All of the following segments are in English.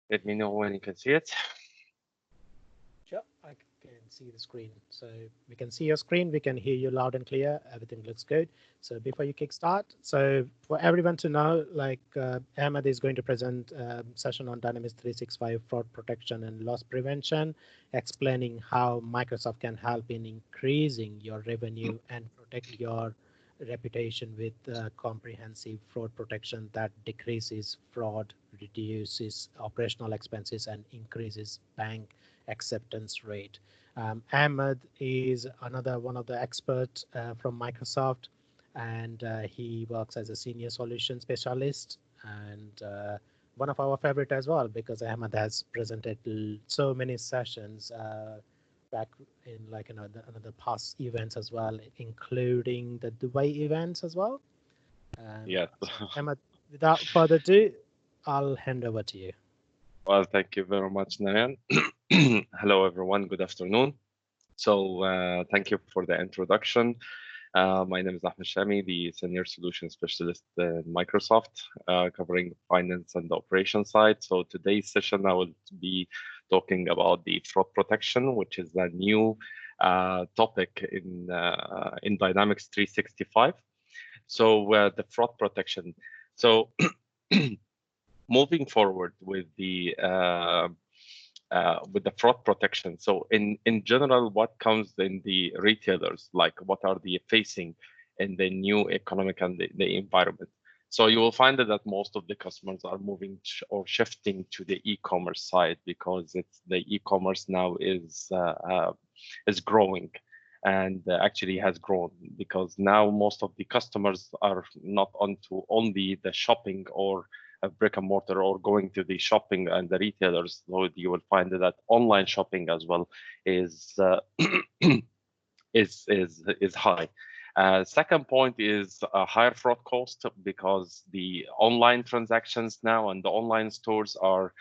Let me know when you can see it. Sure, I can see the screen. So we can see your screen, we can hear you loud and clear. Everything looks good. So before you kickstart, so for everyone to know, like Ahmed is going to present a session on Dynamics 365 fraud protection and loss prevention, explaining how Microsoft can help in increasing your revenue and protect your reputation with comprehensive fraud protection that decreases fraud, reduces operational expenses, and increases bank acceptance rate. Ahmed is another one of the experts from Microsoft, and he works as a senior solution specialist and one of our favorite as well because Ahmed has presented so many sessions back in like another past events as well, including the Dubai events as well. Yes. So Ahmed, without further ado, I'll hand over to you. Well, thank you very much, Nayan. Hello, everyone. Good afternoon. So, thank you for the introduction. My name is Ahmed Chami, the Senior Solution Specialist in Microsoft, covering finance and the operation side. So, today's session, I will be talking about the fraud protection, which is a new topic in Dynamics 365. So, the fraud protection. So, moving forward with the fraud protection. So in general, what comes in the retailers, like what are they facing in the new economic and the environment? So you will find that most of the customers are moving or shifting to the e-commerce side because it's the e-commerce now is growing and actually has grown because now most of the customers are not onto only the shopping or a brick and mortar or going to the shopping and the retailers, so you will find that online shopping as well is is high. Second point is a higher fraud cost because the online transactions now and the online stores are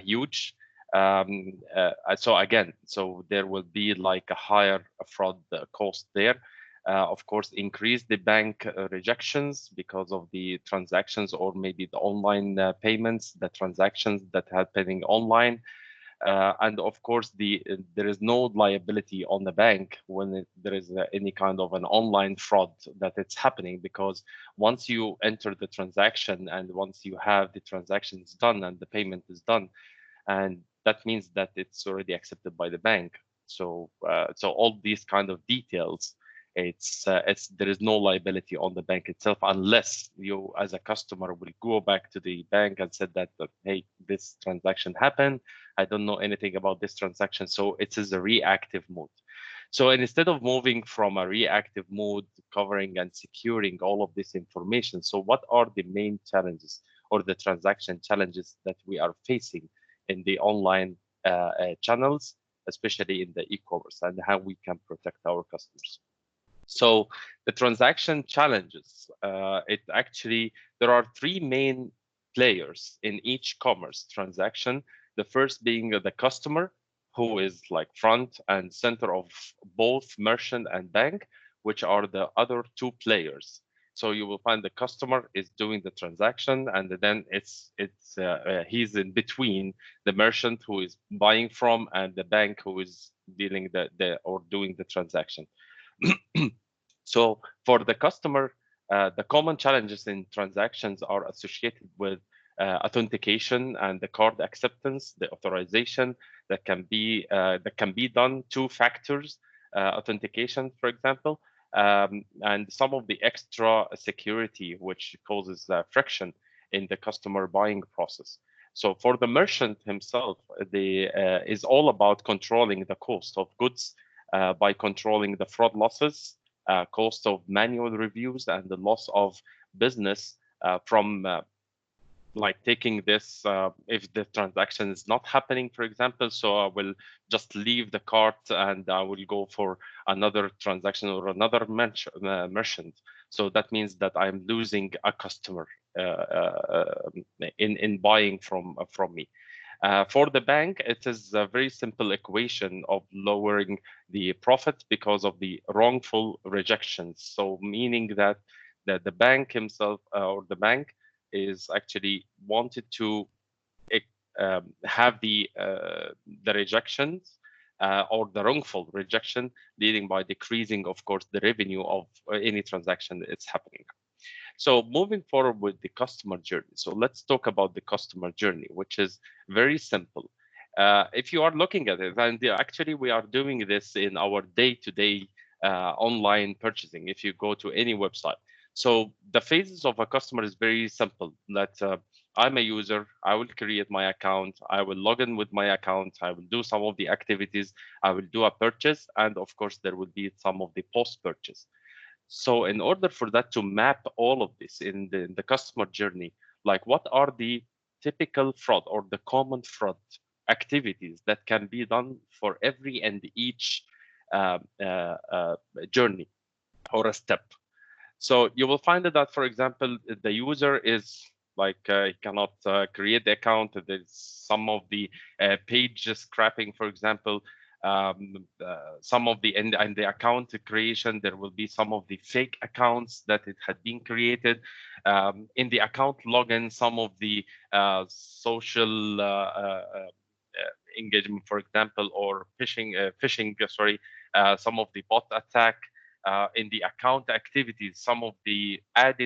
huge. So again, so there will be like a higher fraud cost there. Of course, increase the bank rejections because of the transactions or maybe the online payments, the transactions that happening online. And of course, there is no liability on the bank when there is any kind of an online fraud that it's happening because once you enter the transaction and once you have the transactions done and the payment is done, and that means that it's already accepted by the bank. So all these kind of details, it's there is no liability on the bank itself unless you as a customer will go back to the bank and said that hey, this transaction happened, I don't know anything about this transaction. So it is a reactive mode. So instead of moving from a reactive mode, covering and securing all of this information, so what are the main challenges or the transaction challenges that we are facing in the online channels, especially in the e-commerce, and how we can protect our customers? So the transaction challenges, it actually, there are three main players in each commerce transaction. The first being the customer, who is like front and center of both merchant and bank, which are the other two players. So you will find the customer is doing the transaction, and then he's in between the merchant who is buying from and the bank who is dealing the or doing the transaction. So for the customer, the common challenges in transactions are associated with authentication and the card acceptance, the authorization that can be done, two factors authentication, for example, and some of the extra security which causes friction in the customer buying process. So for the merchant himself, the is all about controlling the cost of goods by controlling the fraud losses, cost of manual reviews, and the loss of business from like taking this if the transaction is not happening, for example. So I will just leave the cart and I will go for another transaction or another merchant. So that means that I'm losing a customer in buying from me. For the bank, it is a very simple equation of lowering the profit because of the wrongful rejections. So meaning that the bank himself or the bank is actually wanted to have the rejections or the wrongful rejection, leading by decreasing, of course, the revenue of any transaction that's happening. So moving forward with the customer journey. So let's talk about the customer journey, which is very simple. If you are looking at it, and actually we are doing this in our day-to-day online purchasing, if you go to any website. So the phases of a customer is very simple. That I'm a user, I will create my account, I will log in with my account, I will do some of the activities, I will do a purchase, and of course there will be some of the post-purchase. So in order for that to map all of this in the customer journey, like what are the typical fraud or the common fraud activities that can be done for every and each uh, uh, uh, journey or a step. So you will find that, for example, the user is like he cannot create the account. There's some of the page scrapping, for example, some of the and the account creation. There will be some of the fake accounts that it had been created in the account login. Some of the social engagement, for example, or phishing. Sorry, some of the bot attack in the account activities, some of the add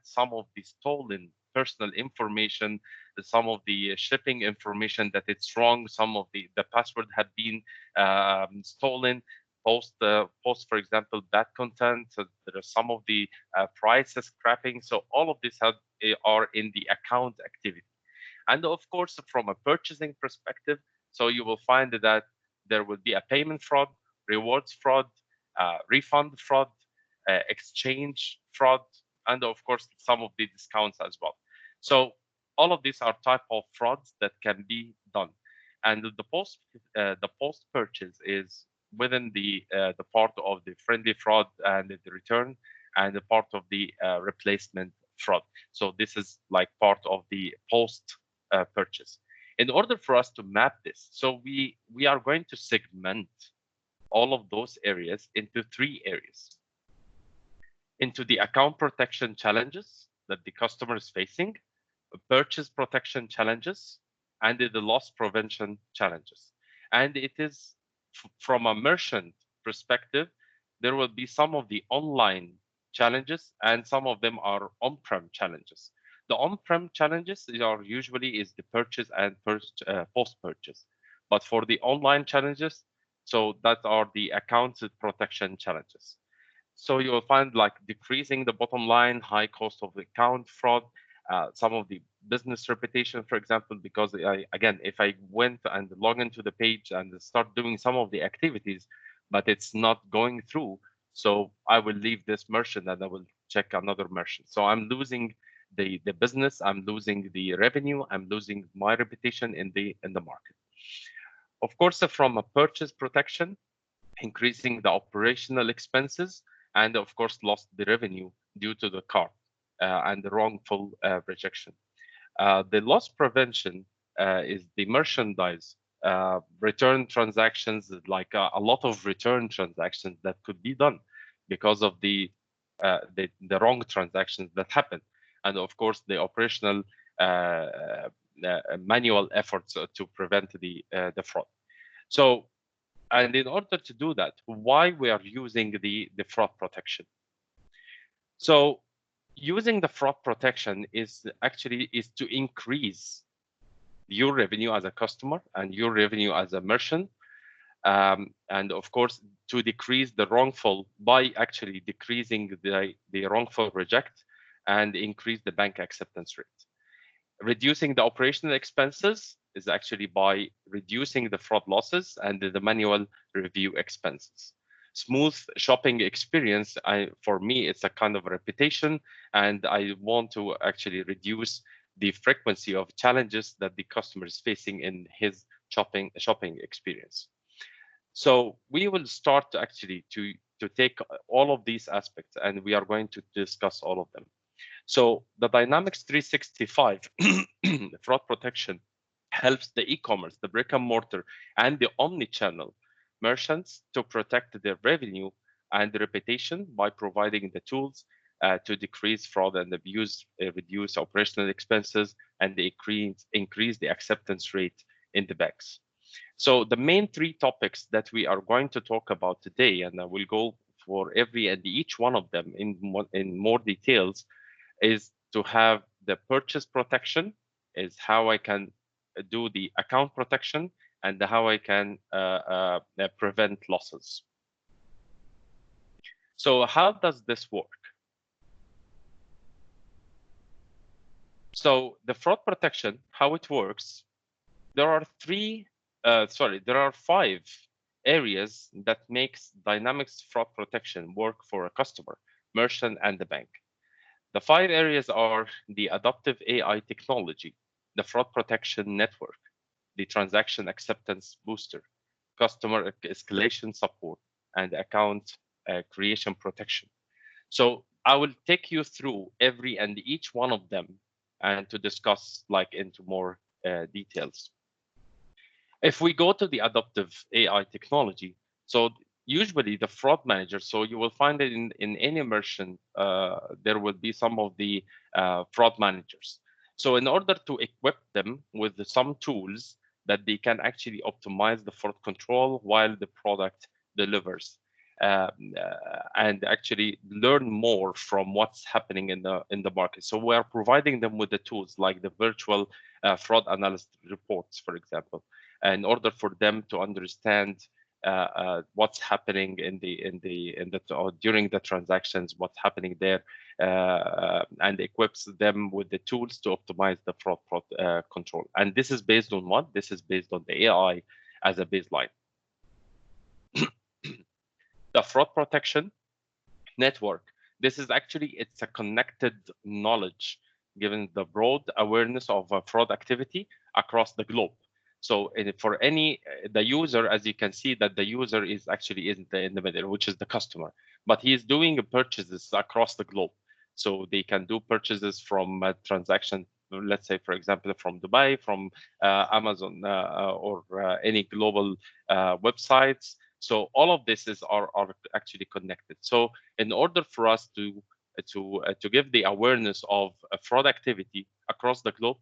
some of the stolen personal information, some of the shipping information that it's wrong, some of the password had been stolen. Post, for example, bad content. So there are some of the prices scrapping. So all of this are in the account activity. And of course, from a purchasing perspective, so you will find that there will be a payment fraud, rewards fraud, refund fraud, exchange fraud, and of course some of the discounts as well. So all of these are type of frauds that can be done, and the post purchase is within the part of the friendly fraud and the return, and the part of the replacement fraud. So this is like part of the post purchase. In order for us to map this, so we are going to segment all of those areas into three areas: into the account protection challenges that the customer is facing, purchase protection challenges, and the loss prevention challenges. And it is from a merchant perspective, there will be some of the online challenges, and some of them are on-prem challenges. The on-prem challenges are usually is the purchase and post-purchase. But for the online challenges, so that are the account protection challenges. So you will find like decreasing the bottom line, high cost of account fraud, some of the business reputation, for example, because again, if I went and log into the page and start doing some of the activities, but it's not going through, so I will leave this merchant and I will check another merchant. So I'm losing the business, I'm losing the revenue, I'm losing my reputation in the market. Of course, from a purchase protection, increasing the operational expenses, and of course lost the revenue due to the cart and the wrongful rejection. The loss prevention is the merchandise return transactions, like a lot of return transactions that could be done because of the wrong transactions that happen, and of course the operational manual efforts to prevent the fraud. So, and in order to do that, why we are using the fraud protection? So using the fraud protection is to increase your revenue as a customer and your revenue as a merchant, and of course to decrease the wrongful by actually decreasing the wrongful reject and increase the bank acceptance rate. Reducing the operational expenses is actually by reducing the fraud losses and the manual review expenses. Smooth shopping experience, for me, it's a kind of reputation, and I want to actually reduce the frequency of challenges that the customer is facing in his shopping experience. So we will start actually to take all of these aspects, and we are going to discuss all of them. So the Dynamics 365 fraud protection helps the e-commerce, the brick and mortar, and the omni-channel merchants to protect their revenue and reputation by providing the tools to decrease fraud and abuse, reduce operational expenses, and they increase the acceptance rate in the banks. So the main three topics that we are going to talk about today, and I will go for every and each one of them in more details, is to have the purchase protection, is how I can do the account protection, and how I can prevent losses. So how does this work? So the fraud protection, how it works, there are five areas that makes Dynamics fraud protection work for a customer, merchant, and the bank. The five areas are the adaptive AI technology, the fraud protection network, the transaction acceptance booster, customer escalation support, and account creation protection. So I will take you through every and each one of them and to discuss like into more details. If we go to the adaptive AI technology, so usually the fraud manager, so you will find it in any merchant, there will be some of the fraud managers. So in order to equip them with some tools that they can actually optimize the fraud control while the product delivers, and actually learn more from what's happening in the market. So we are providing them with the tools like the virtual fraud analyst reports, for example, in order for them to understand what's happening during the transactions, what's happening there, and equips them with the tools to optimize the fraud control. And this is based on what? This is based on the AI as a baseline. The fraud protection network. This is actually, it's a connected knowledge, given the broad awareness of fraud activity across the globe. So for the user, as you can see that the user is actually in the middle, which is the customer, but he is doing purchases across the globe. So they can do purchases from a transaction, let's say, for example, from Dubai, from Amazon, or any global websites. So all of this are actually connected. So in order for us to give the awareness of fraud activity across the globe,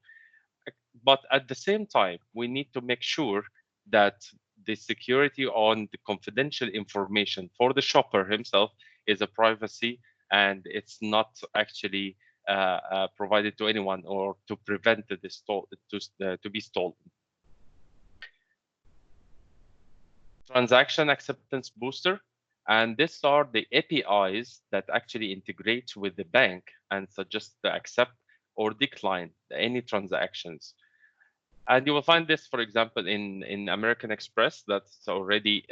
but at the same time, we need to make sure that the security on the confidential information for the shopper himself is a privacy, and it's not actually provided to anyone or to prevent to be stolen. Transaction acceptance booster, and these are the APIs that actually integrate with the bank and suggest to accept or decline any transactions. And you will find this, for example, in American Express, that's already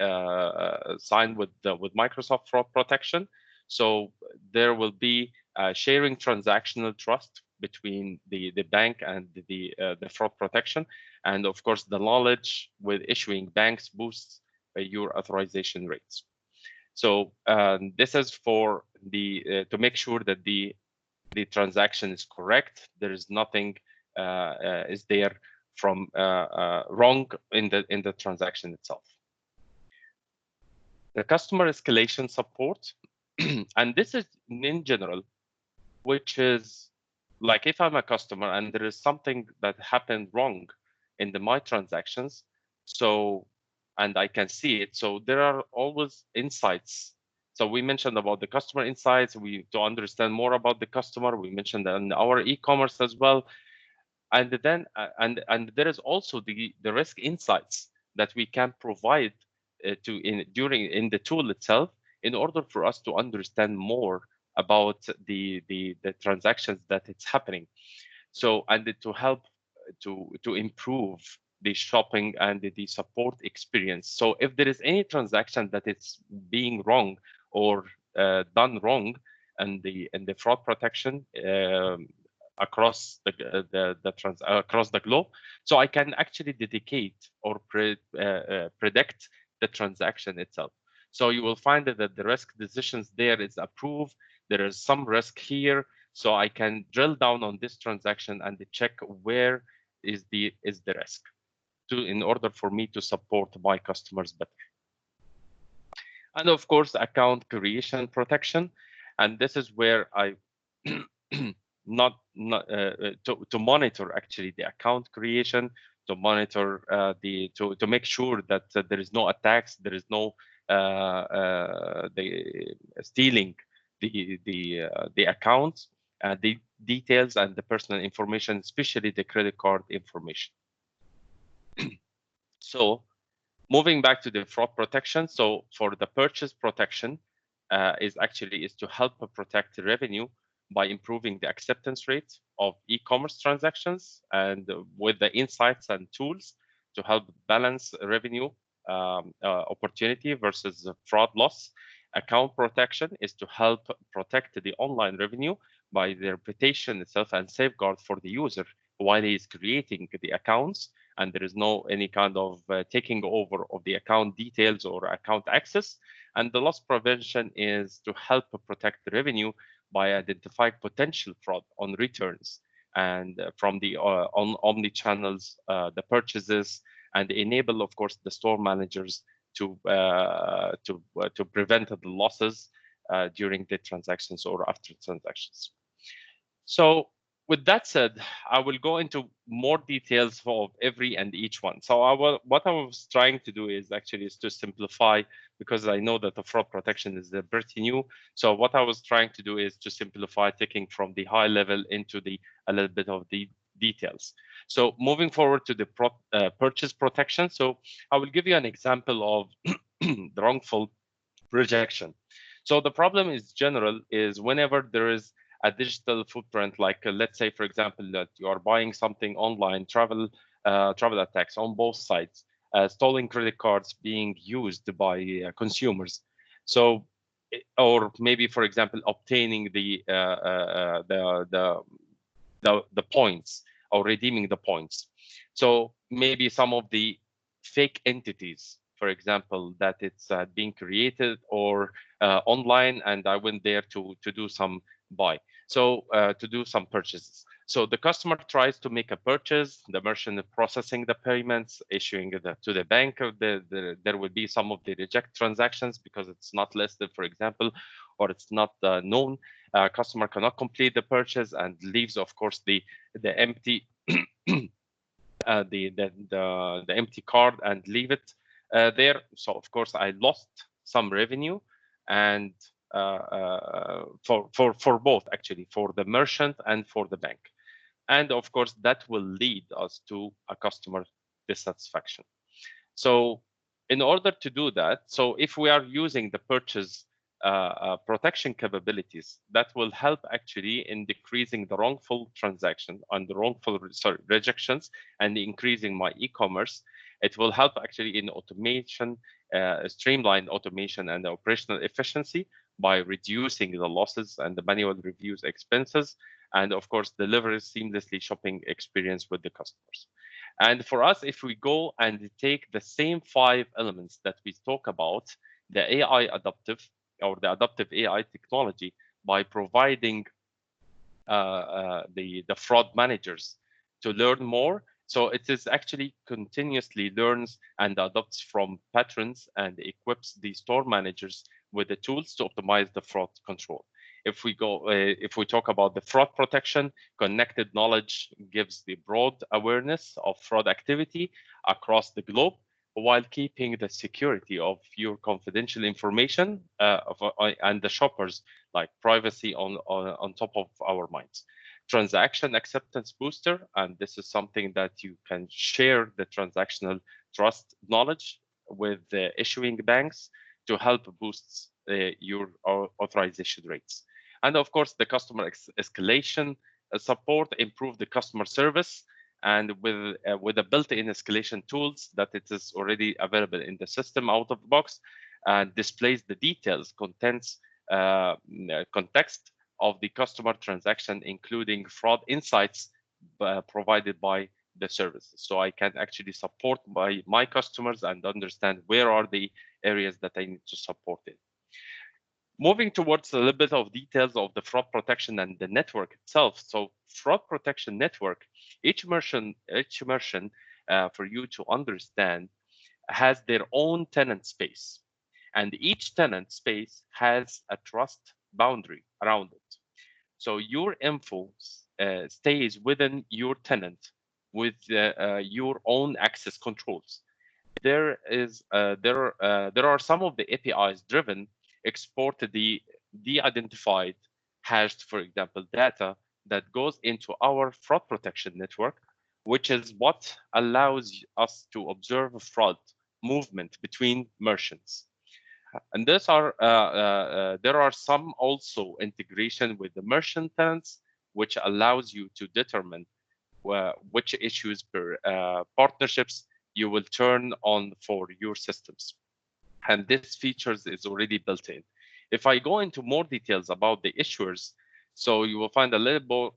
signed with Microsoft Fraud Protection. So there will be sharing transactional trust between the bank and the fraud protection, and of course the knowledge with issuing banks boosts your authorization rates. So this is for the to make sure that the transaction is correct. There is nothing is there from wrong in the transaction itself. The customer escalation support, and this is in general, which is like if I'm a customer and there is something that happened wrong in my transactions, so and I can see it. So there are always insights. So we mentioned about the customer insights. To understand more about the customer, we mentioned in our e-commerce as well. And then and there is also the risk insights that we can provide in the tool itself, in order for us to understand more about the transactions that it's happening. So and to help to improve the shopping and the support experience. So if there is any transaction that it's being wrong or done wrong, and the fraud protection across across the globe, so I can actually dedicate or predict the transaction itself. So you will find that the risk decisions there is approved. There is some risk here, so I can drill down on this transaction and check where is the risk, in order for me to support my customers better. And of course, account creation protection, and this is where I to monitor actually the account creation, to monitor to make sure that there is no attacks, there is no the stealing the accounts, the details and the personal information, especially the credit card information. So moving back to the fraud protection, so for the purchase protection is to help protect the revenue by improving the acceptance rate of e-commerce transactions and with the insights and tools to help balance revenue opportunity versus fraud loss. Account protection is to help protect the online revenue by the reputation itself and safeguard for the user while he is creating the accounts, and there is no any kind of taking over of the account details or account access. And the loss prevention is to help protect the revenue by identifying potential fraud on returns and from the on omni channels, the purchases, and enable, of course, the store managers to prevent the losses during the transactions or after transactions. So with that said, I will go into more details of every and each one. So what I was trying to do is to simplify, because I know that the fraud protection is pretty new. So what I was trying to do is to simplify, taking from the high level into a little bit of the details. So moving forward to the purchase protection. So I will give you an example of the wrongful rejection. So the problem is general is whenever there is a digital footprint, like let's say, for example, that you are buying something online, travel attacks on both sides, stolen credit cards being used by consumers. So, or maybe, for example, obtaining the points or redeeming the points. So maybe some of the fake entities, for example, that it's being created or online, and I went there to do some buy. So to do some purchases. So the customer tries to make a purchase, the merchant processing the payments, issuing it to the bank. There will be some of the reject transactions because it's not listed, for example, or it's not known. Customer cannot complete the purchase and leaves, of course, the empty the empty card and leave it there. So of course I lost some revenue, and for both actually, for the merchant and for the bank. And of course that will lead us to a customer dissatisfaction. So in order to do that, so if we are using the purchase protection capabilities, that will help actually in decreasing the wrongful transaction and the wrongful rejections and increasing my e-commerce. It will help actually in automation, streamline automation and operational efficiency by reducing the losses and the manual reviews expenses, and of course deliver seamlessly shopping experience with the customers. And for us, if we go and take the same 5 elements that we talk about, the AI adaptive or the adaptive AI technology, by providing the fraud managers to learn more. So it is actually continuously learns and adopts from patterns and equips the store managers with the tools to optimize the fraud control. If we talk about the fraud protection, connected knowledge gives the broad awareness of fraud activity across the globe, while keeping the security of your confidential information and the shoppers like privacy on top of our minds. Transaction acceptance booster, and this is something that you can share the transactional trust knowledge with the issuing banks to help boost your authorization rates. And of course, the customer escalation support, improve the customer service, and with the built-in escalation tools that it is already available in the system out of the box, and displays the details, context of the customer transaction, including fraud insights provided by the services. So I can actually support my customers and understand where are the areas that I need to support in. Moving towards a little bit of details of the fraud protection and the network itself. So fraud protection network, each merchant for you to understand, has their own tenant space, and each tenant space has a trust boundary around it. So your info stays within your tenant with your own access controls. There are some of the APIs driven export the de-identified hashed, for example, data that goes into our fraud protection network, which is what allows us to observe fraud movement between merchants. And there are some also integration with the merchant tenants, which allows you to determine which issues per partnerships you will turn on for your systems. And this features is already built in. If I go into more details about the issuers, so you will find a little more,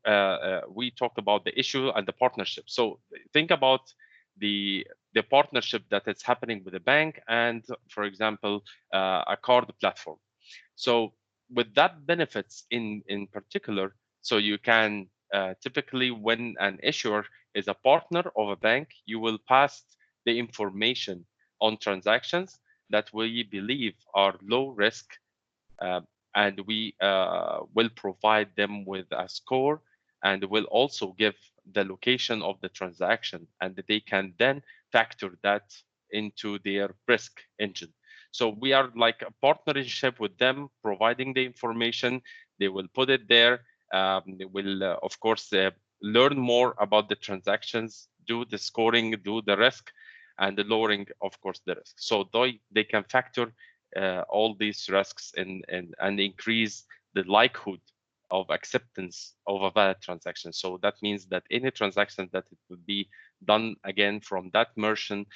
we talked about the issue and the partnership. So think about the partnership that is happening with a bank and, for example, a card platform. So with that benefits in particular, so you can typically when an issuer is a partner of a bank, you will pass the information on transactions that we believe are low risk, uh, and we will provide them with a score, and will also give the location of the transaction, and they can then factor that into their risk engine. So we are like a partnership with them, providing the information. They will put it there. They will, of course, learn more about the transactions, do the scoring, do the risk, and the lowering, of course, the risk. So they can factor all these risks and increase the likelihood of acceptance of a valid transaction. So that means that any transaction that it will be done again from that merchant,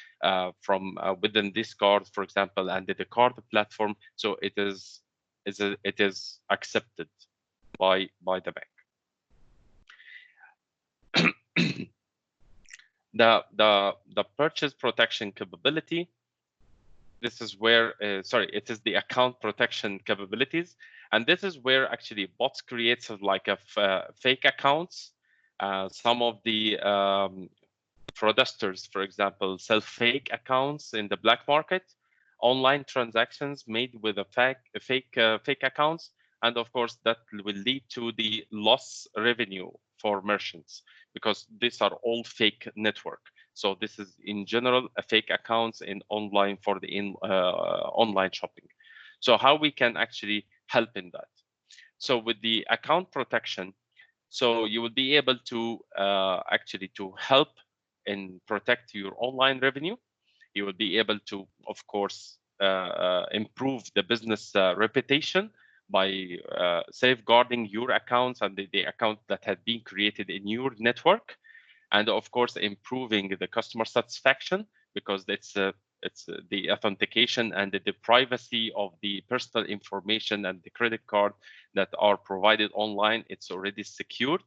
from within this card, for example, and the card platform, so it is accepted by the bank. The purchase protection capability. This is where, it is the account protection capabilities. And this is where actually bots creates like a fake accounts. Some of the fraudsters, for example, sell fake accounts in the black market, online transactions made with fake accounts. And of course, that will lead to the loss revenue for merchants, because these are all fake network. So this is in general a fake accounts in online for the online shopping. So how we can actually help in that? So with the account protection, so you will be able to actually to help and protect your online revenue. You will be able to, of course, improve the business reputation by safeguarding your accounts and the account that had been created in your network, and of course improving the customer satisfaction, because it's the authentication and the privacy of the personal information and the credit card that are provided online, it's already secured.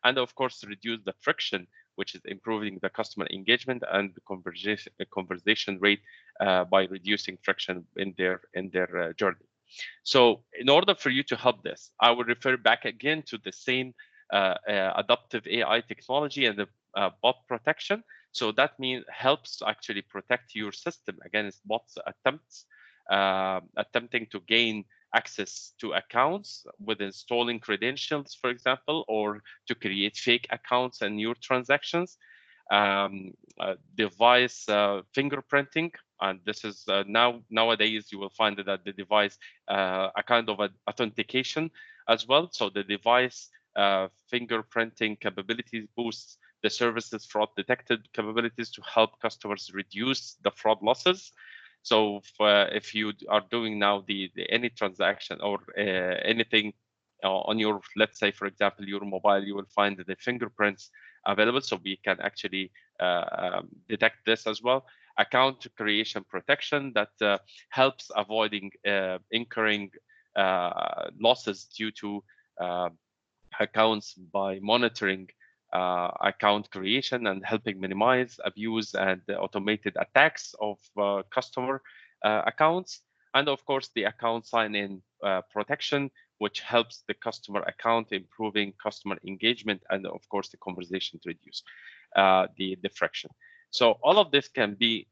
And of course reduce the friction, which is improving the customer engagement and the conversation rate by reducing friction in their journey. So in order for you to help this, I would refer back again to the same adaptive AI technology and the bot protection. So that means helps actually protect your system against bots attempting to gain access to accounts with installing credentials, for example, or to create fake accounts and your transactions. Device fingerprinting, and this is nowadays you will find that the device a kind of authentication as well. So the device fingerprinting capabilities boosts the services fraud detected capabilities to help customers reduce the fraud losses. So if you are doing now the any transaction or anything on your, let's say, for example, your mobile, you will find the fingerprints available. So we can actually detect this as well. Account creation protection that helps avoiding incurring losses due to accounts by monitoring account creation and helping minimize abuse and automated attacks of customer accounts. And of course, the account sign-in protection, which helps the customer account, improving customer engagement, and of course, the conversation to reduce the friction. So all of this can be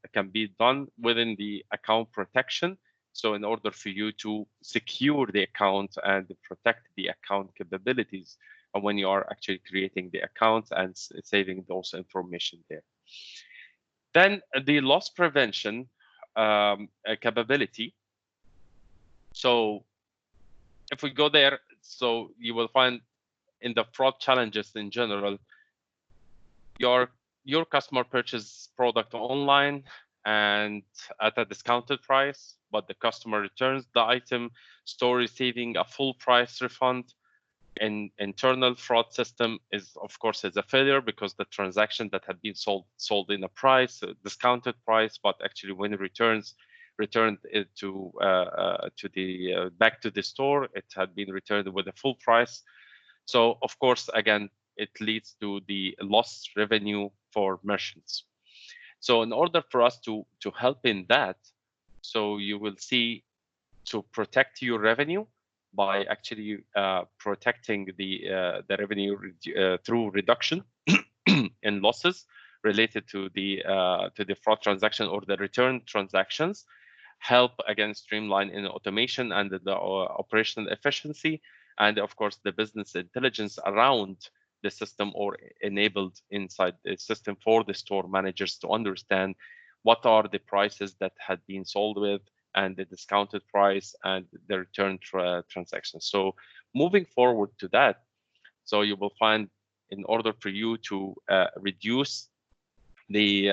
done within the account protection So in order for you to secure the account and protect the account capabilities when you are actually creating the account and saving those information there. Then the loss prevention capability. So if we go there, so you will find in the fraud challenges in general, your customer purchases product online and at a discounted price, but the customer returns the item, store receiving a full price refund. An internal fraud system is, of course, is a failure because the transaction that had been sold in a price, a discounted price, but actually when it returned it to the back to the store, it had been returned with a full price. So of course, again, it leads to the lost revenue for merchants. So in order for us to help in that, so you will see to protect your revenue by actually protecting the revenue through reduction in losses related to the fraud transaction or the return transactions, help again streamline in automation and the operational efficiency, and of course the business intelligence around the system or enabled inside the system for the store managers to understand what are the prices that had been sold with and the discounted price and the return transactions. So moving forward to that, so you will find in order for you to reduce the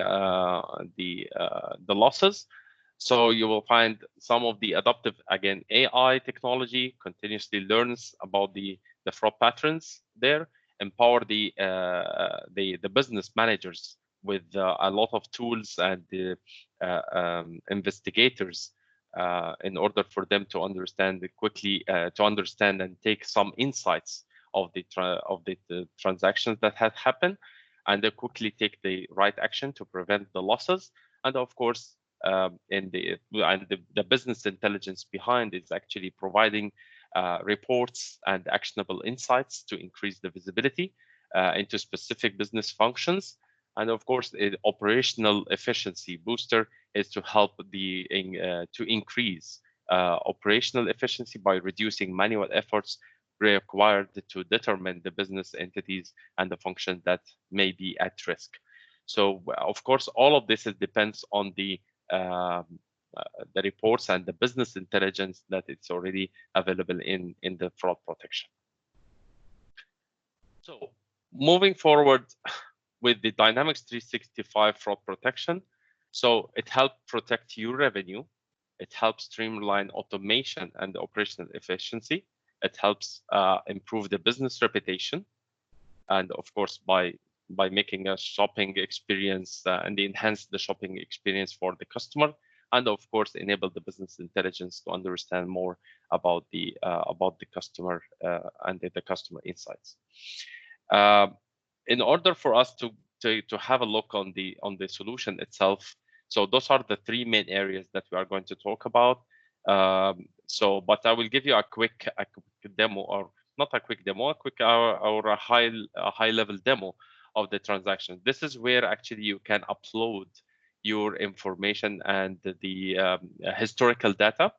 losses, so you will find some of the adaptive, again, AI technology continuously learns about the fraud patterns there, empower the business managers with a lot of tools and investigators in order for them to understand quickly, to understand and take some insights of the transactions that had happened, and they quickly take the right action to prevent the losses. And of course, the business intelligence behind is actually providing reports and actionable insights to increase the visibility into specific business functions. And of course, the operational efficiency booster is to help to increase operational efficiency by reducing manual efforts required to determine the business entities and the function that may be at risk. So, of course, all of this depends on the reports and the business intelligence that it's already available in the fraud protection. So, moving forward with the Dynamics 365 fraud protection, so it helps protect your revenue. It helps streamline automation and operational efficiency. It helps improve the business reputation, and of course by making a shopping experience and enhance the shopping experience for the customer, and of course enable the business intelligence to understand more about the customer and the customer insights. In order for us to have a look on the solution itself, so those are the three main areas that we are going to talk about. But I will give you a quick demo, or not a quick demo, or a high level demo of the transaction. This is where actually you can upload your information and the historical data.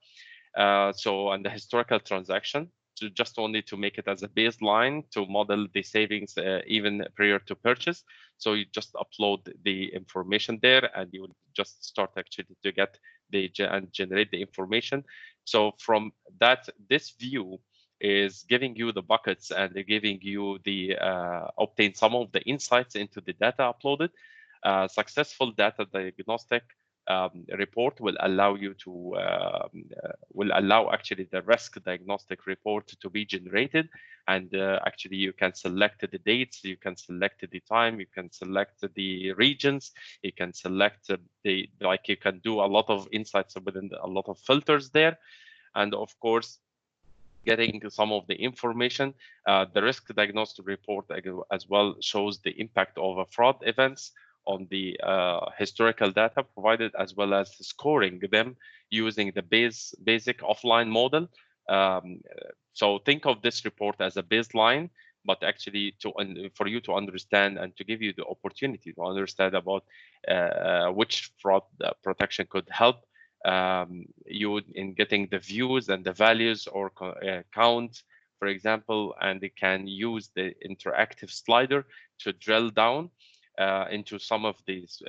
And the historical transaction, to just only to make it as a baseline to model the savings even prior to purchase. So you just upload the information there, and you will just start actually to get and generate the information. So from that, this view is giving you the buckets and giving you the obtain some of the insights into the data uploaded. Successful data diagnostic report will allow you to will allow actually the risk diagnostic report to be generated, and actually you can select the dates, you can select the time, you can select the regions, you can select you can do a lot of insights within a lot of filters there. And of course, getting some of the information, the risk diagnostic report as well shows the impact of fraud events on the historical data provided, as well as scoring them using the basic offline model. So think of this report as a baseline, but actually for you to understand and to give you the opportunity to understand about which fraud protection could help you in getting the views and the values or count, for example, and it can use the interactive slider to drill down into some of these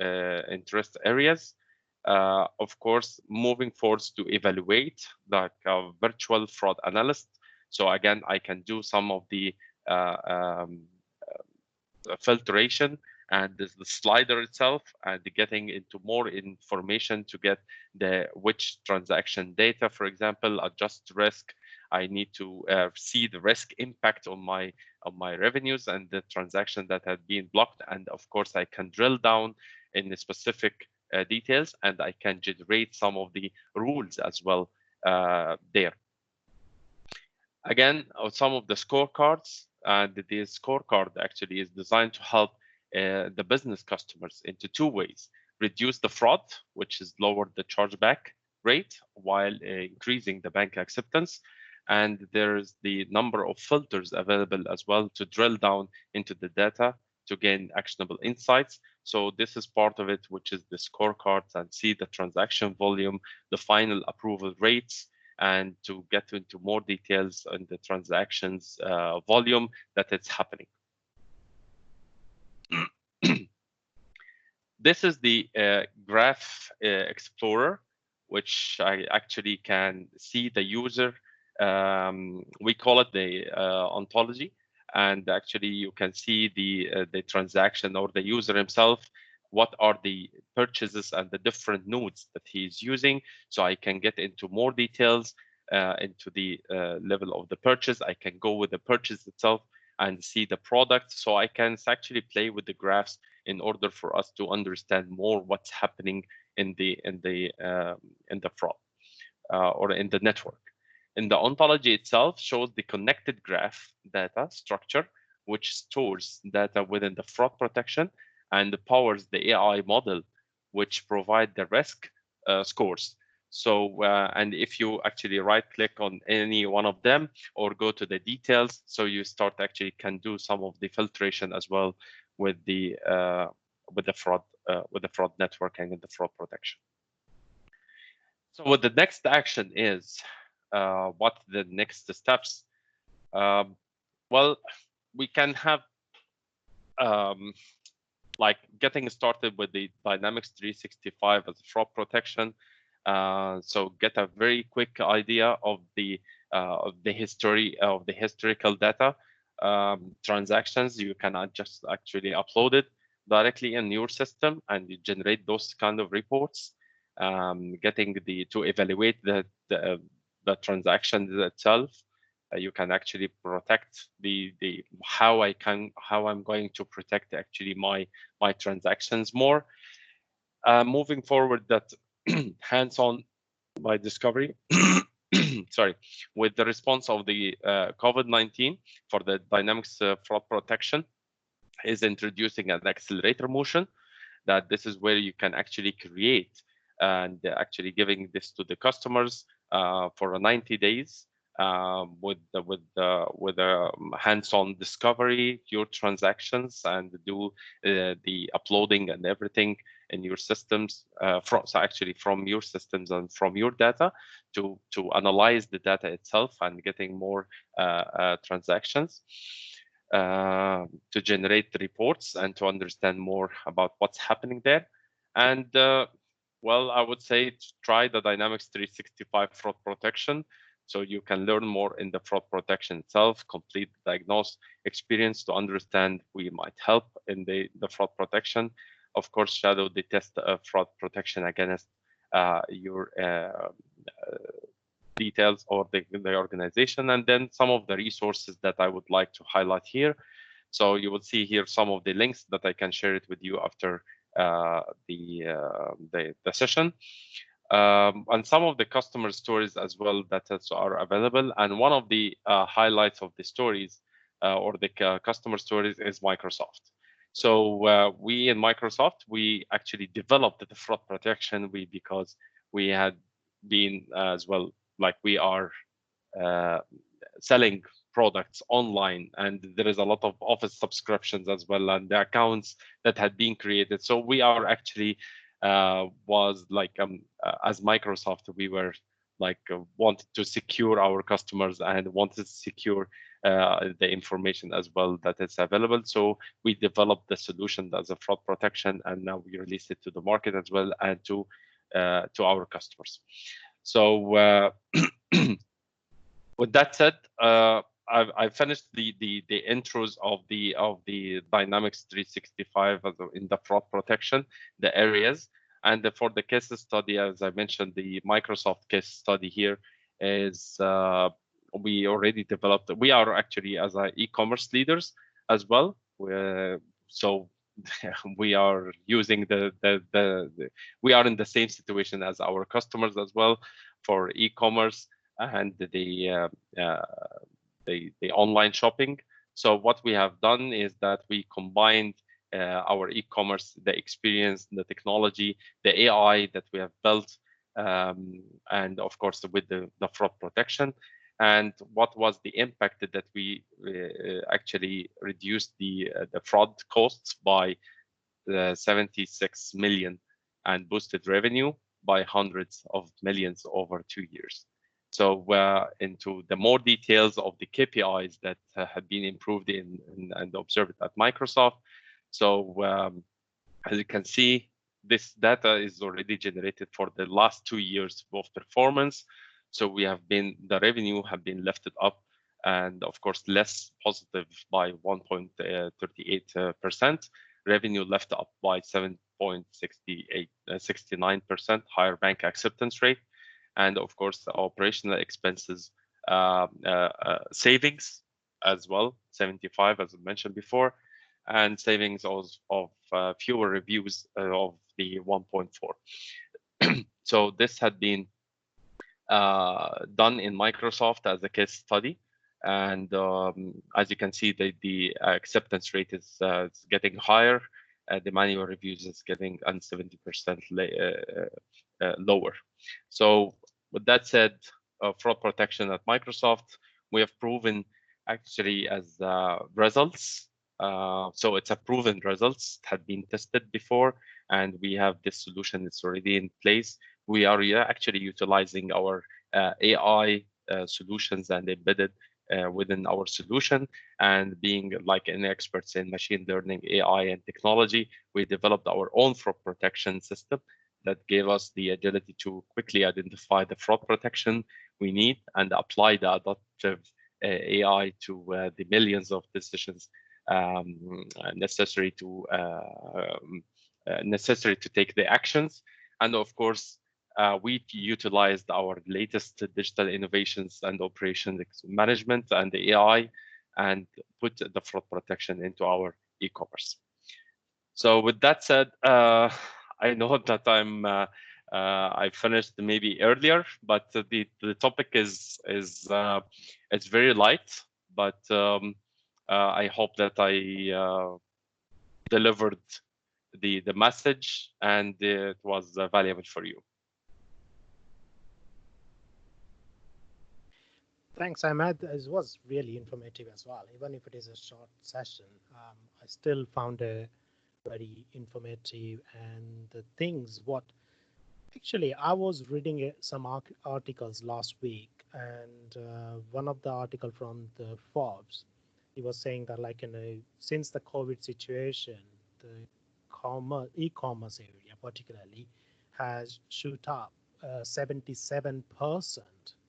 interest areas. Of course, moving forward to evaluate like a virtual fraud analyst. So again, I can do some of the uh, um, filtration and the slider itself and getting into more information to get the which transaction data, for example, adjust risk. I need to see the risk impact on my revenues and the transaction that had been blocked. And of course, I can drill down in the specific details, and I can generate some of the rules as well there. Again, some of the scorecards, and the scorecard actually is designed to help the business customers into two ways: reduce the fraud, which is lower the chargeback rate while increasing the bank acceptance. And there's the number of filters available as well to drill down into the data to gain actionable insights. So this is part of it, which is the scorecards, and see the transaction volume, the final approval rates, and to get into more details on the transactions volume that it's happening. This is the graph explorer, which I actually can see the user. We call it the ontology, and actually you can see the transaction or the user himself. What are the purchases and the different nodes that he's using? So I can get into more details into the level of the purchase. I can go with the purchase itself and see the product. So I can actually play with the graphs in order for us to understand more what's happening in the fraud or in the network. And the ontology itself shows the connected graph data structure, which stores data within the fraud protection and powers the AI model, which provide the risk scores. So, and if you actually right click on any one of them or go to the details, so you start actually can do some of the filtration as well with the fraud networking and the fraud protection. So what the next action is, what the next steps? Well, we can have like getting started with the Dynamics 365 as a fraud protection. So get a very quick idea of the history of the historical data transactions. You can just actually upload it directly in your system, and you generate those kind of reports. Getting to evaluate the transaction itself. You can actually protect the how I'm going to protect actually my transactions more. Moving forward, that hands-on by discovery. Sorry, with the response of the COVID-19 for the Dynamics fraud protection is introducing an accelerator motion. That this is where you can actually create and actually giving this to the customers for 90 days with a hands-on discovery your transactions and do the uploading and everything in your systems from your systems and from your data to analyze the data itself and getting more transactions to generate the reports and to understand more about what's happening there. And well, I would say try the Dynamics 365 fraud protection, so you can learn more in the fraud protection itself, complete the diagnose experience to understand we might help in the fraud protection. Of course, shadow the test fraud protection against your details or the organization, and then some of the resources that I would like to highlight here. So you will see here some of the links that I can share it with you after the session. And some of the customer stories as well that are available. And one of the highlights of the stories or the customer stories is Microsoft. So we in Microsoft, we actually developed the fraud protection because we had been as well, like we are selling products online, and there is a lot of office subscriptions as well, and the accounts that had been created. So we are actually was like as Microsoft, we were like wanted to secure our customers and wanted to secure the information as well that is available. So we developed the solution as a fraud protection, and now we released it to the market as well and to our customers. So with that said, I finished the intros of the Dynamics 365 in the fraud protection, the areas. And for the case study, as I mentioned, the Microsoft case study here is we already developed. We are actually as e-commerce leaders as well. So we are using we are in the same situation as our customers as well for e-commerce and the online shopping. So what we have done is that we combined our e-commerce, the experience, the technology, the AI that we have built, and of course with the fraud protection. And what was the impact that we actually reduced the fraud costs by 76 million and boosted revenue by hundreds of millions over 2 years. So into the more details of the KPIs that have been improved and observed at Microsoft. So as you can see, this data is already generated for the last 2 years of performance. So the revenue have been lifted up, and of course less positive by 1.38%. Revenue left up by 7.69%, higher bank acceptance rate. And of course, the operational expenses savings as well, 75, as I mentioned before, and savings of fewer reviews of the 1.4. So this had been done in Microsoft as a case study. And as you can see, the acceptance rate is getting higher. The manual reviews is getting 70% lower. So with that said, fraud protection at Microsoft, we have proven actually as results. So it's a proven results, it had been tested before, and we have this solution that's already in place. We are actually utilizing our AI solutions and embedded within our solution, and being like an experts in machine learning, AI, and technology, we developed our own fraud protection system that gave us the agility to quickly identify the fraud protection we need and apply the adaptive AI to the millions of decisions necessary to take the actions. And of course, we utilized our latest digital innovations and operations management and the AI, and put the fraud protection into our e-commerce. So with that said, I know that I finished maybe earlier, but the topic is it's very light, but I hope that I delivered the message and it was valuable for you. Thanks, Ahmed. It was really informative as well. Even if it is a short session, I still found it very informative. And the things actually, I was reading some articles last week, and one of the article from the Forbes, he was saying that since the COVID situation, the e-commerce area particularly has shoot up 77%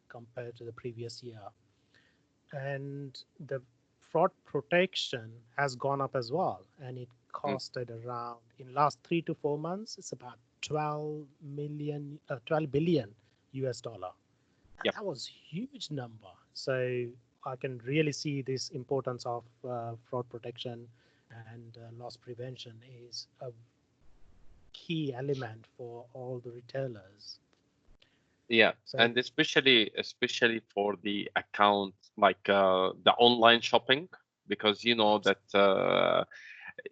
compared to the previous year, and the fraud protection has gone up as well, and it costed around, in last 3 to 4 months, it's about 12 billion US dollar. Yep. That was huge number. So I can really see this importance of fraud protection, and loss prevention is a key element for all the retailers. Yeah, so, and especially for the account, like the online shopping, because you know that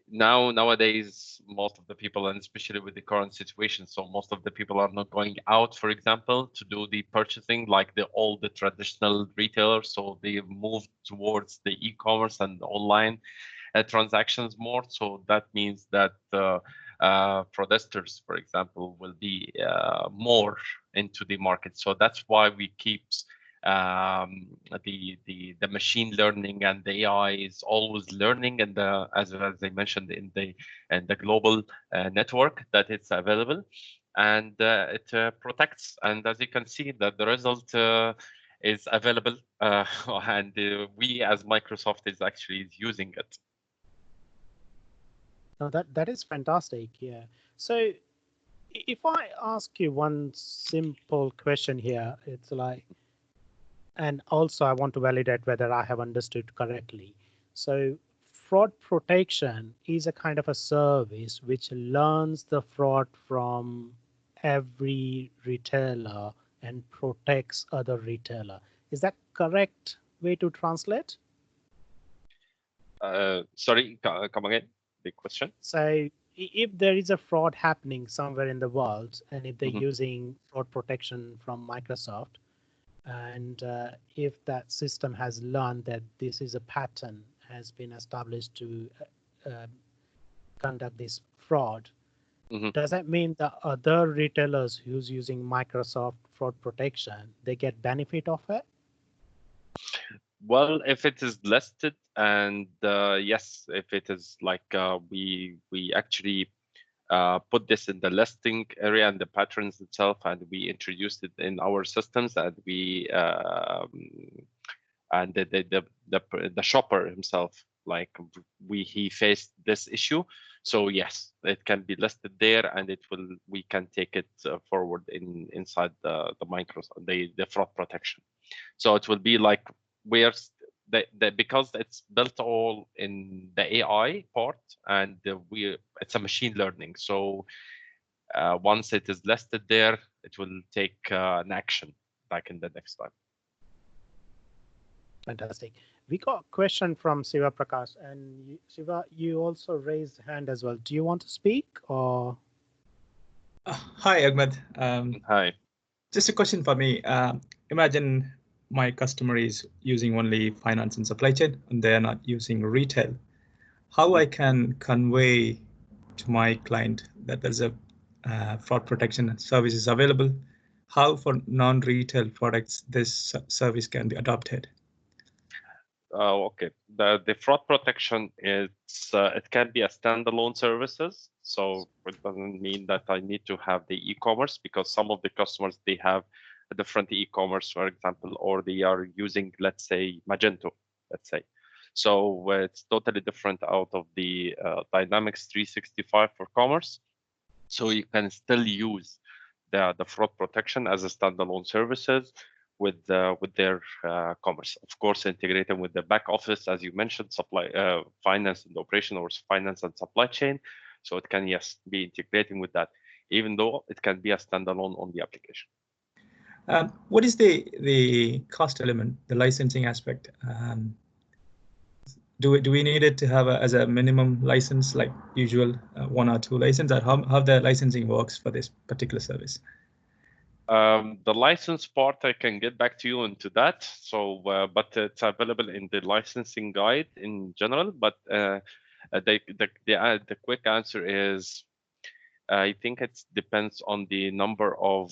nowadays most of the people, and especially with the current situation, so most of the people are not going out, for example, to do the purchasing like all the traditional retailers. So they move towards the e-commerce and online transactions more. So that means that fraudsters, for example, will be more into the market. So that's why we keep the machine learning, and the AI is always learning, and as I mentioned in the global network that it's available, and it protects. And as you can see, that the result is available, and we as Microsoft is actually using it. No, that is fantastic. Yeah. So if I ask you one simple question here, it's like, and also I want to validate whether I have understood correctly. So fraud protection is a kind of a service which learns the fraud from every retailer and protects other retailer. Is that correct way to translate? Sorry, come again, the question. So if there is a fraud happening somewhere in the world, and if they're using fraud protection from Microsoft, and if that system has learned that this is a pattern has been established to conduct this fraud, does that mean the other retailers who's using Microsoft fraud protection, they get benefit of it? Well, if it is listed, and yes, if it is like we actually put this in the listing area and the patterns itself, and we introduced it in our systems, and we and the shopper himself, like he faced this issue. So yes, it can be listed there, and we can take it forward inside the Microsoft the fraud protection. So it will be like because it's built all in the AI part, and it's a machine learning. So once it is listed there, it will take an action like in the next time. Fantastic. We got a question from Siva Prakash, and Siva, you also raised hand as well. Do you want to speak, or? Hi, Ahmed. Hi. Just a question for me. Imagine my customer is using only finance and supply chain, and they're not using retail. How I can convey to my client that there's a fraud protection services available? How for non-retail products this service can be adopted? Okay. The fraud protection is it can be a standalone services. So it doesn't mean that I need to have the e-commerce, because some of the customers, they have a different e-commerce, for example, or they are using, let's say, Magento, let's say. So it's totally different out of the Dynamics 365 for commerce. So you can still use the fraud protection as a standalone services with their commerce, of course, integrating with the back office, as you mentioned, supply, finance and operation, or finance and supply chain. So it can, yes, be integrating with that, even though it can be a standalone on the application. What is the cost element, the licensing aspect? Do we need it to have as a minimum license, like usual 1 or 2 license, or how the licensing works for this particular service? The license part, I can get back to you into that. So, but it's available in the licensing guide in general. But the quick answer is, I think it depends on the number of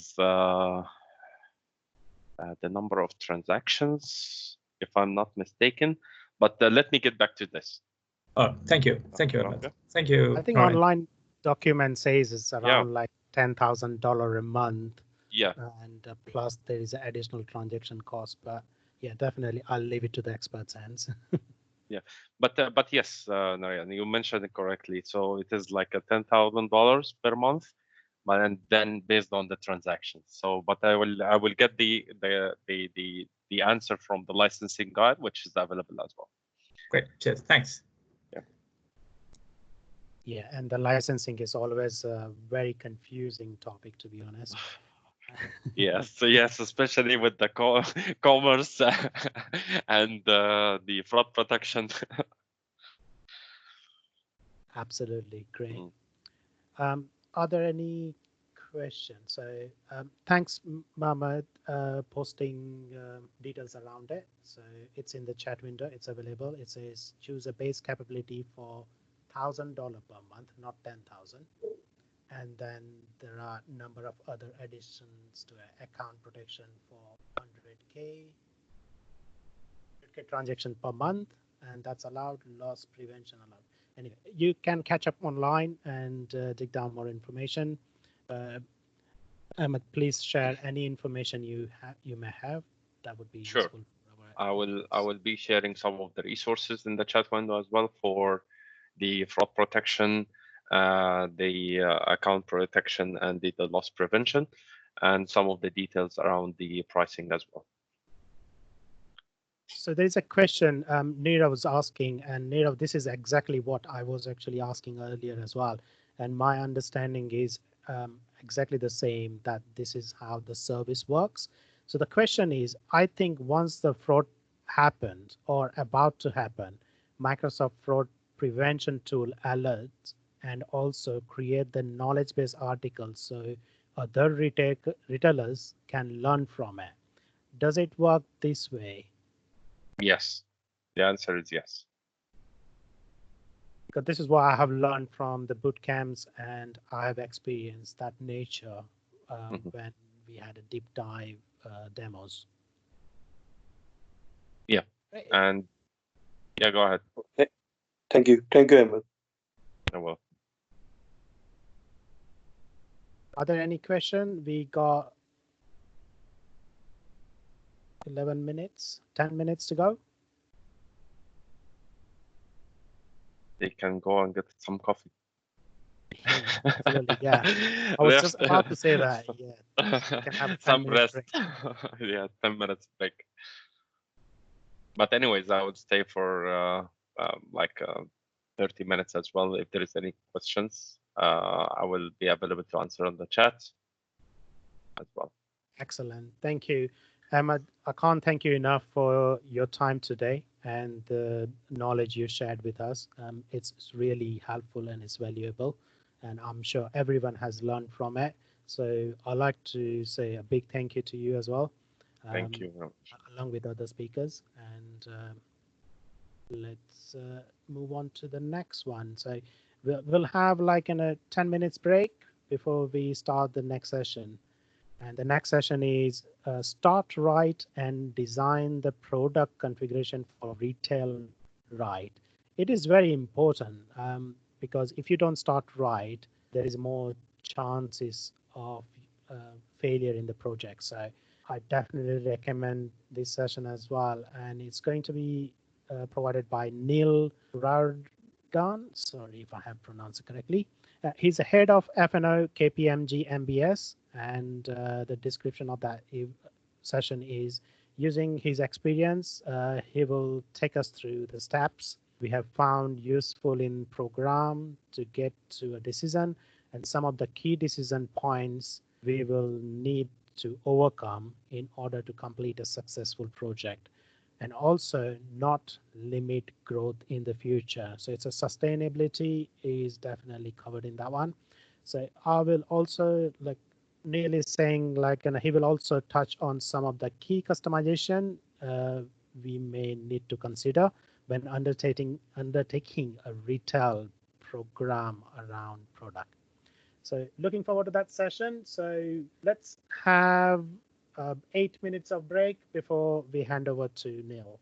transactions, if I'm not mistaken. But let me get back to this. Oh, thank you, Ahmed. Okay. Thank you. I think online document says it's around like $10,000 a month. Yeah. And plus there is an additional transaction cost, but yeah, definitely I'll leave it to the experts' hands. Yeah, but yes, Narayan, you mentioned it correctly. So it is like a $10,000 per month, but and then based on the transactions. So, but I will get the answer from the licensing guide, which is available as well. Great, cheers, thanks. Yeah. Yeah, and the licensing is always a very confusing topic, to be honest. Yes, yes, especially with the commerce and the fraud protection. Absolutely, great. Are there any questions? So thanks, Mohammed, posting details around it. So it's in the chat window, it's available. It says choose a base capability for $1,000 per month, not 10,000. And then there are a number of other additions to account protection for 100K transaction per month, and that's allowed. Loss prevention allowed. Anyway, you can catch up online and dig down more information. Ahmed, please share any information you may have that would be Sure. useful for our I will be sharing some of the resources in the chat window as well for the fraud protection, the account protection, and the loss prevention, and some of the details around the pricing as well. So there's a question Nirav was asking, and Nirav, this is exactly what I was actually asking earlier as well. And my understanding is exactly the same, that this is how the service works. So the question is, I think once the fraud happened or about to happen, Microsoft Fraud Prevention Tool alerts and also create the knowledge base articles so other retailers can learn from it. Does it work this way? Yes, the answer is yes. Because this is what I have learned from the boot camps, and I have experienced that nature when we had a deep dive demos. Yeah, and yeah, go ahead. Okay. Thank you, Ahmed. Well, Are there any questions? We got 11 minutes, 10 minutes to go. they can go and get some coffee. Absolutely, yeah. I was just about to say that. Yeah, you can have a some 10-minute rest. break. Yeah, 10 minutes break. But anyways, I would stay for like 30 minutes as well. If there is any questions, I will be available to answer on the chat as well. Excellent. Thank you. Ahmed, I can't thank you enough for your time today and the knowledge you shared with us. It's really helpful and it's valuable, and I'm sure everyone has learned from it. So I'd like to say a big thank you to you as well. Thank you very much. Along with other speakers. And let's move on to the next one. So we'll have like a 10 minutes break before we start the next session. And the next session is start right and design the product configuration for retail right. It is very important because if you don't start right, there is more chances of failure in the project. So I definitely recommend this session as well. And it's going to be provided by Neil Rardan. Sorry if I have pronounced it correctly. He's the head of F&O KPMG MBS, and the description of that session is using his experience. He will take us through the steps we have found useful in program to get to a decision, and some of the key decision points we will need to overcome in order to complete a successful project, and also not limit growth in the future. So it's a sustainability is definitely covered in that one. So I will also like Neil is saying like, and he will also touch on some of the key customization we may need to consider when undertaking a retail program around product. So looking forward to that session. So let's have 8 minutes of break before we hand over to Neil.